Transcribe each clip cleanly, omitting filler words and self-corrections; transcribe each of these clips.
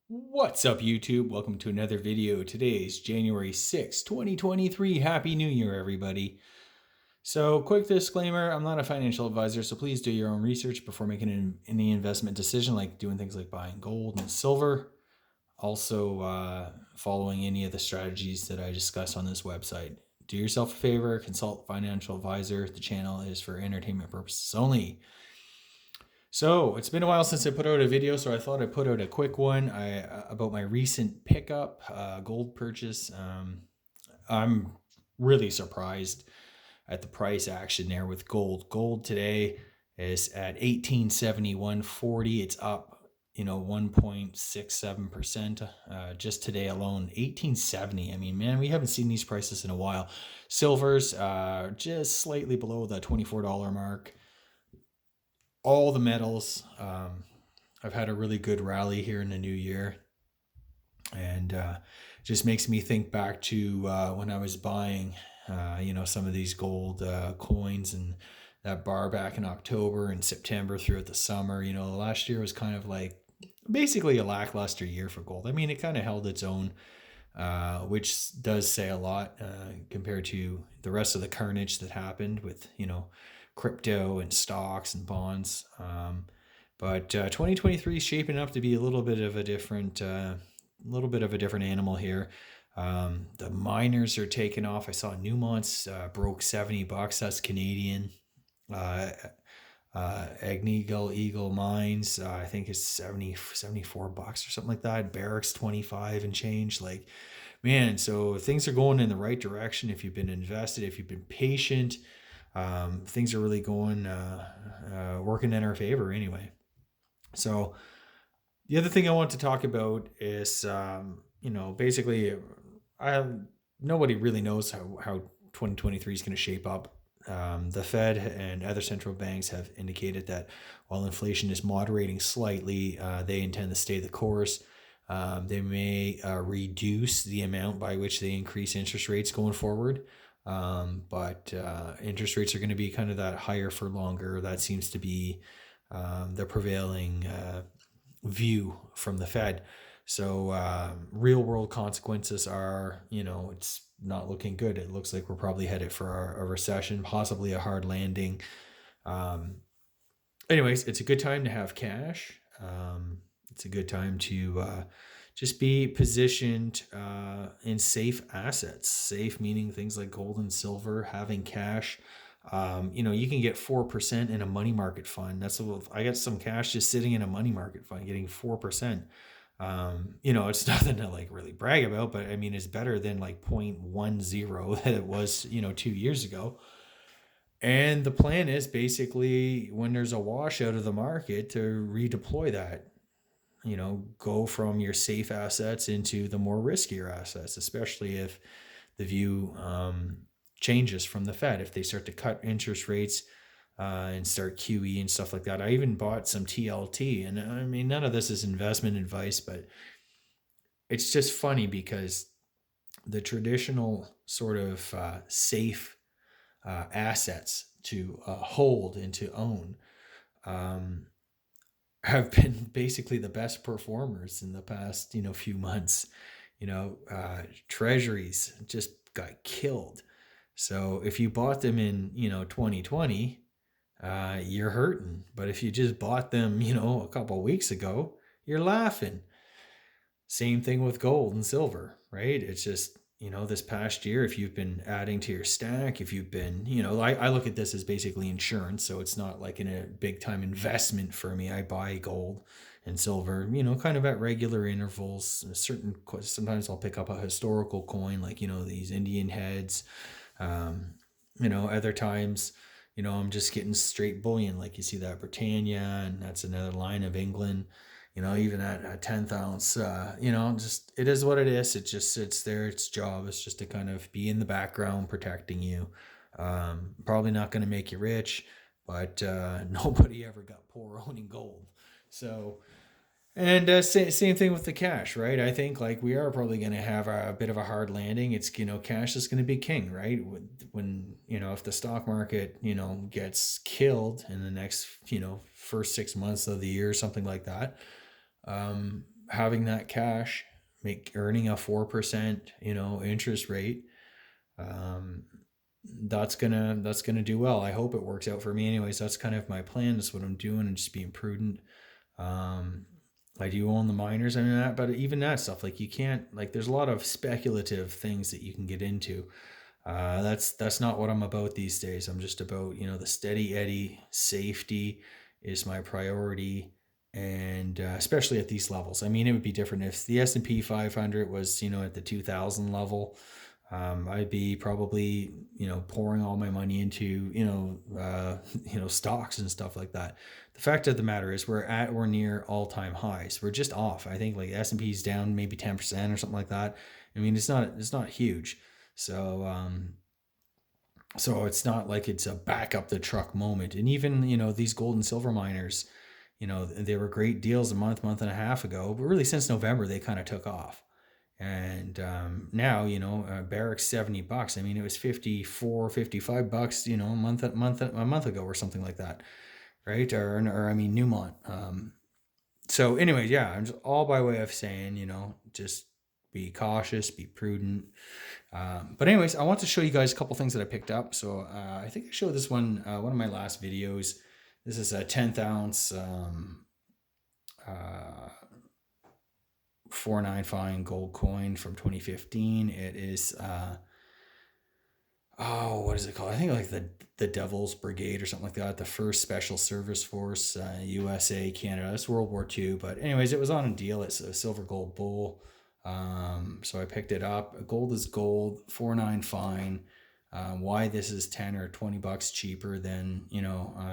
What's up, YouTube? Welcome to another video. Today is January 6th, 2023. Happy New Year, everybody. So, quick disclaimer, I'm not a financial advisor, so please do your own research before making any investment decision, like doing things like buying gold and silver. Also, following any of the strategies that I discuss on this website. Do yourself a favor, consult a financial advisor. The channel is for entertainment purposes only. So it's been a while since I put out a video, so I thought I'd put out a quick one about my recent pickup, gold purchase. I'm really surprised at the price action there with gold. Gold today is at 1871.40. It's up, 1.67% just today alone. 1870. I mean, man, we haven't seen these prices in a while. Silver's just slightly below the $24 mark. All the metals. I've had a really good rally here in the new year, and just makes me think back to when I was buying, some of these gold coins and that bar back in October and September throughout the summer. Last year was kind of like basically a lackluster year for gold. I mean, it kind of held its own, which does say a lot compared to the rest of the carnage that happened with, crypto and stocks and bonds. But 2023 is shaping up to be a little bit of a different, animal here. The miners are taking off. I saw Newmont's broke $70. That's Canadian. Uh, Agnico Eagle Mines, I think it's 74 bucks or something like that. Barrick's 25 and change. Like, man, so things are going in the right direction. If you've been invested, if you've been patient, things are really going, working in our favor anyway. So the other thing I want to talk about is, basically, I nobody really knows how 2023 is going to shape up. The Fed and other central banks have indicated that while inflation is moderating slightly, they intend to stay the course. They may reduce the amount by which they increase interest rates going forward. But interest rates are going to be kind of that higher for longer. That seems to be the prevailing view from the Fed. So real world consequences are, it's not looking good. It looks like we're probably headed for a recession, possibly a hard landing. Um, Anyways, it's a good time to have cash. It's a good time to just be positioned in safe assets. Safe meaning things like gold and silver, having cash. You can get 4% in a money market fund. I got some cash just sitting in a money market fund, getting 4%. It's nothing to like really brag about, but I mean, it's better than like 0.10 that it was, 2 years ago. And the plan is basically when there's a wash out of the market to redeploy that, go from your safe assets into the more riskier assets, especially if the view changes from the Fed. If they start to cut interest rates and start QE and stuff like that. I even bought some TLT. And I mean, none of this is investment advice, but it's just funny because the traditional sort of safe assets to hold and to own um, have been basically the best performers in the past few months. Treasuries just got killed. So if you bought them in 2020, you're hurting. But if you just bought them a couple weeks ago, you're laughing. Same thing with gold and silver, right? It's just, this past year, if you've been adding to your stack, if you've been, I look at this as basically insurance. So it's not like in a big time investment for me. I buy gold and silver, kind of at regular intervals. Sometimes I'll pick up a historical coin, like, these Indian heads. Other times, I'm just getting straight bullion, like you see that Britannia, and that's another line of England. Even at a 10th ounce, just it is what it is. It just sits there. Its job is just to kind of be in the background protecting you. Probably not going to make you rich, but nobody ever got poor owning gold. So, and same thing with the cash, right? I think like we are probably going to have a bit of a hard landing. It's, cash is going to be king, right? When, if the stock market, gets killed in the next, first 6 months of the year, something like that, having that cash, earning a 4%, interest rate, um, that's gonna do well. I hope it works out for me. Anyways, that's kind of my plan. That's what I'm doing, and just being prudent. Um, I do own the miners and that, but even that stuff, like you can't, like, there's a lot of speculative things that you can get into. That's not what I'm about these days. I'm just about, the steady eddy. Safety is my priority, and especially at these levels. I mean, it would be different if the S&P 500 was, at the 2000 level. I'd be probably, pouring all my money into, stocks and stuff like that. The fact of the matter is, we're at or near all-time highs. We're just off. I think like S&P is down maybe 10% or something like that. I mean, it's not huge. So, so it's not like it's a back up the truck moment. And even, these gold and silver miners, they were great deals a month and a half ago, but really since November, they kind of took off. And now, Barrick's $70. I mean, it was 54, $55, a month ago or something like that. Right. Or I mean, Newmont. So anyways, yeah, I'm just all by way of saying, just be cautious, be prudent. But anyways, I want to show you guys a couple things that I picked up. So I think I showed this one of my last videos. This is a 10th ounce 495 gold coin from 2015. It is what is it called? I think like the Devil's Brigade or something like that. The first Special Service Force, USA, Canada. It's World War II. But anyways, it was on a deal. It's a silver gold bull. So I picked it up. Gold is gold. 4.9 fine. Why this is 10 or $20 cheaper than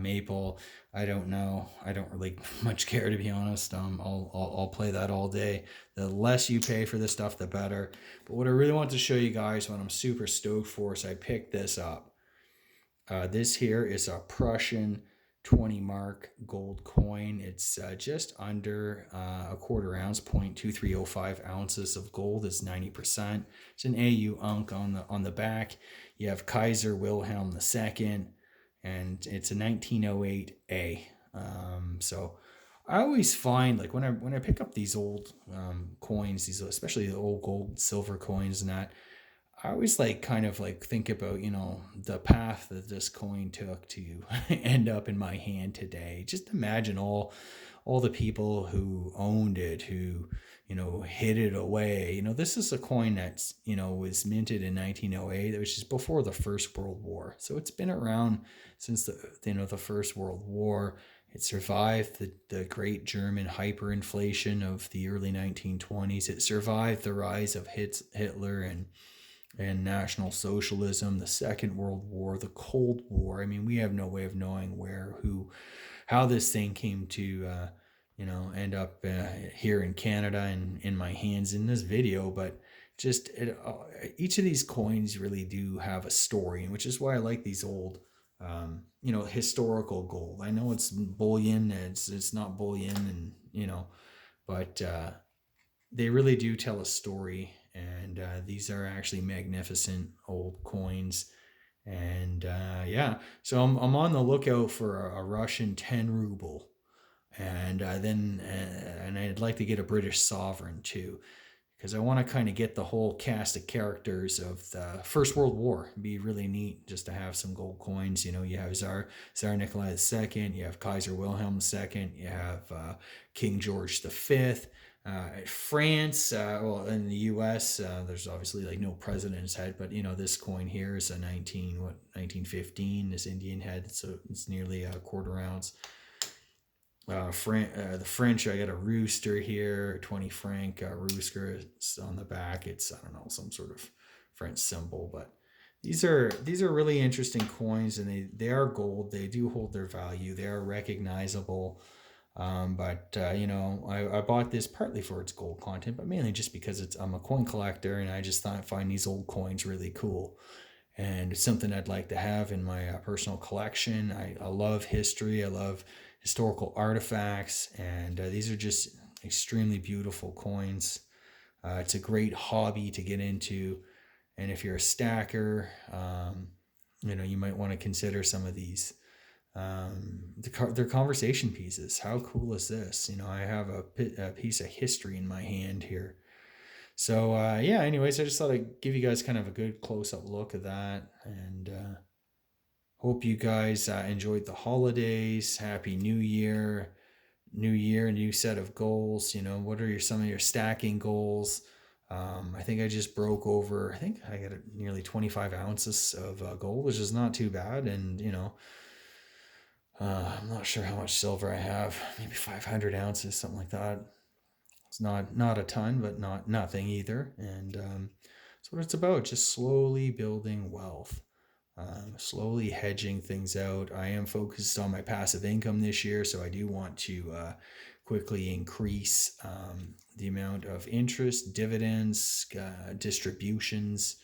maple, I don't know. I don't really much care, to be honest. I'll play that all day. The less you pay for this stuff, the better. But what I really want to show you guys, what I'm super stoked for, is I picked this up. This here is a Prussian 20 mark gold coin. It's just under a quarter ounce, 0.2305 ounces of gold. Is 90%. It's an AU Unk on the back. You have Kaiser Wilhelm II, and it's a 1908 A. So I always find, like, when I pick up these old coins, these especially the old gold silver coins and that, I always like kind of like think about, the path that this coin took to end up in my hand today. Just imagine all the people who owned it, who, hid it away. This is a coin that's, was minted in 1908, which is before the First World War. So it's been around since the First World War. It survived the great German hyperinflation of the early 1920s. It survived the rise of Hitler and National Socialism, the Second World War, the Cold War. I mean, we have no way of knowing how this thing came to, end up here in Canada and in my hands in this video. But just each of these coins really do have a story, which is why I like these old, historical gold. I know it's bullion, it's not bullion, and but they really do tell a story, and these are actually magnificent old coins. And yeah, so I'm on the lookout for a Russian 10 ruble, and and I'd like to get a British sovereign too, because I want to kind of get the whole cast of characters of the First World War. It'd be really neat just to have some gold coins. You have Tsar Nikolai II, you have Kaiser Wilhelm II, you have King George V. France, well, in the U.S., there's obviously like no president's head, but this coin here is a 1915. This Indian head, so it's nearly a quarter ounce. The French, I got a rooster here, 20 franc rooster. It's on the back. It's, I don't know, some sort of French symbol, but these are really interesting coins, and they are gold. They do hold their value. They are recognizable. But I bought this partly for its gold content, but mainly just because I'm a coin collector, and I just find these old coins really cool, and it's something I'd like to have in my personal collection. I love history. I love historical artifacts, and these are just extremely beautiful coins. It's a great hobby to get into, and if you're a stacker, you might want to consider some of these They're conversation pieces. How cool is this? I have a piece of history in my hand here. So yeah. Anyways, I just thought I'd give you guys kind of a good close up look of that, and hope you guys enjoyed the holidays. Happy New Year. New year, new set of goals. What are some of your stacking goals? I think I just broke over. I think I got nearly 25 ounces of gold, which is not too bad. And I'm not sure how much silver I have. Maybe 500 ounces, something like that. It's not a ton, but not nothing either. And that's what it's about. Just slowly building wealth. Slowly hedging things out. I am focused on my passive income this year, so I do want to quickly increase the amount of interest, dividends, distributions,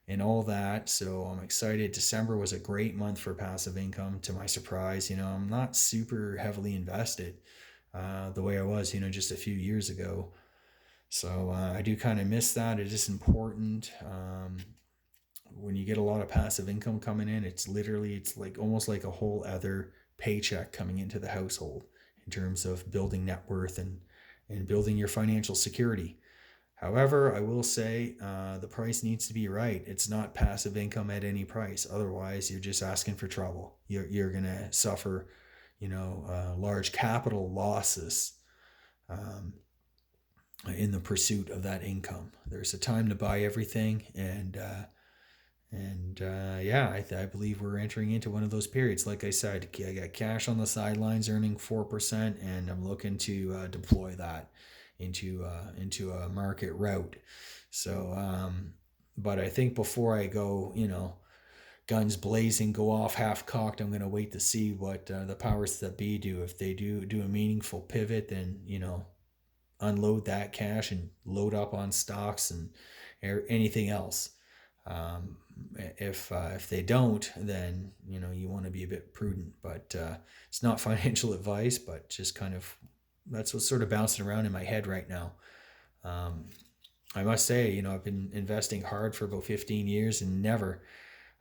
and all that. So I'm excited. December was a great month for passive income, to my surprise. I'm not super heavily invested the way I was, just a few years ago. So I do kind of miss that. It is important. When you get a lot of passive income coming in, it's like almost like a whole other paycheck coming into the household in terms of building net worth and building your financial security. However, I will say the price needs to be right. It's not passive income at any price. Otherwise, you're just asking for trouble. You're going to suffer, large capital losses um, in the pursuit of that income. There's a time to buy everything, and yeah, I believe we're entering into one of those periods. Like I said, I got cash on the sidelines earning 4%, and I'm looking to deploy that into a market route. So, but I think before I go, guns blazing, go off half cocked, I'm going to wait to see what the powers that be do. If they do a meaningful pivot, then unload that cash and load up on stocks and anything else. If they don't, then you want to be a bit prudent. But it's not financial advice, but just kind of that's what's sort of bouncing around in my head right now. Um, I must say, I've been investing hard for about 15 years and never,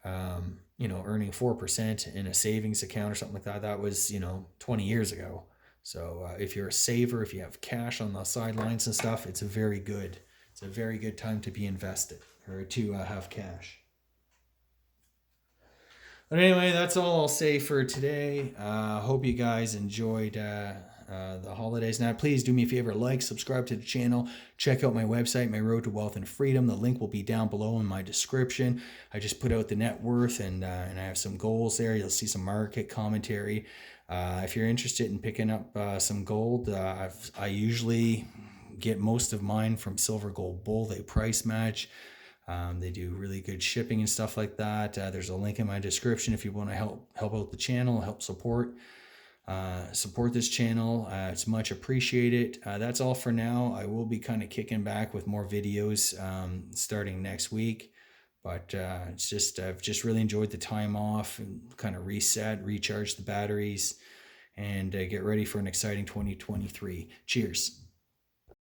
earning 4% in a savings account or something like that. That was 20 years ago. So if you're a saver, if you have cash on the sidelines and stuff, it's a very good time to be invested or to have cash. But anyway, that's all I'll say for today. Hope you guys enjoyed the holidays. Now, please do me a favor, like, subscribe to the channel, check out my website, My Road to Wealth and Freedom. The link will be down below in my description. I just put out the net worth, and I have some goals there. You'll see some market commentary. If you're interested in picking up some gold, I usually get most of mine from Silver Gold Bull. They price match. They do really good shipping and stuff like that. There's a link in my description if you want to help out the channel, help support this channel. It's much appreciated. That's all for now. I will be kind of kicking back with more videos starting next week. But I've just really enjoyed the time off and kind of reset, recharge the batteries, and get ready for an exciting 2023. Cheers.